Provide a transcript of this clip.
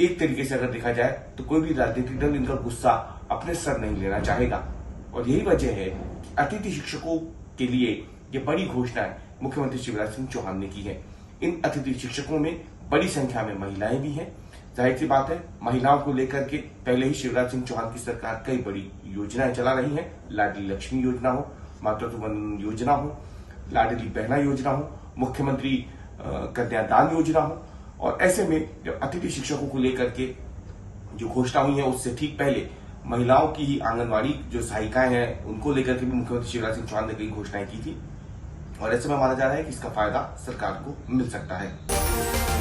एक तरीके से अगर देखा जाए तो कोई भी राजनीतिक दल इनका गुस्सा अपने सर नहीं लेना चाहेगा और यही वजह है कि अतिथि शिक्षकों के लिए ये बड़ी घोषणाएं मुख्यमंत्री शिवराज सिंह चौहान ने की है। इन अतिथि शिक्षकों में बड़ी संख्या में महिलाएं भी हैं। जाहिर सी बात है, महिलाओं को लेकर के पहले ही शिवराज सिंह चौहान की सरकार कई बड़ी योजनाएं चला रही है। लाडली लक्ष्मी योजना हो, मातृत्व वंदन योजना हो, लाडली बहना योजना हो, मुख्यमंत्री कन्यादान योजना हो। और ऐसे में जब अतिथि शिक्षकों को लेकर के जो घोषणा हुई है उससे ठीक पहले महिलाओं की ही आंगनवाड़ी जो सहायिकाएं हैं उनको लेकर के भी मुख्यमंत्री शिवराज सिंह चौहान ने कई घोषणाएं की थी और ऐसे में माना जा रहा है कि इसका फायदा सरकार को मिल सकता है।